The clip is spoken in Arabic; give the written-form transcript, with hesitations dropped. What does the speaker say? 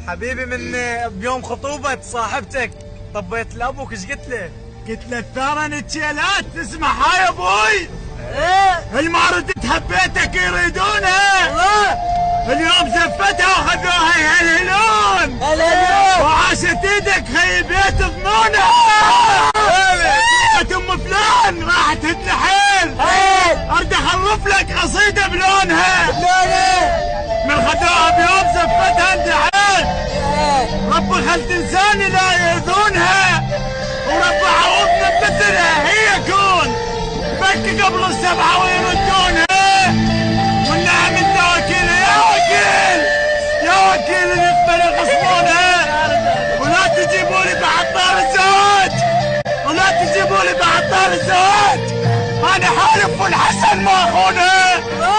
حبيبي من بيوم خطوبة صاحبتك طبيت لابوك ايش قلت له؟ قلت له ترى التشيلات تسمع هاي يا ابوي؟ ايه المارد حبيتك يريدونها اليوم زفتها وخذوها يهلهلون وعاشت ايدك خي بيت ضمونها ام فلان راح تتنحل ارد اخلف لك قصيده بلونها من خذوها بيوم زفتها اندحل رب خلت انساني لا يأذونها ورب عوضنا بمثلها هي كون فك قبل السبعه ويردونها والنعم انت وكيل يا وكيل نقبل يخصمونها ولا تجيبوا لي بعد طار الزواج ولا تجيبوا لي بعد طار الزواج انا حالف والحسن ما اخونها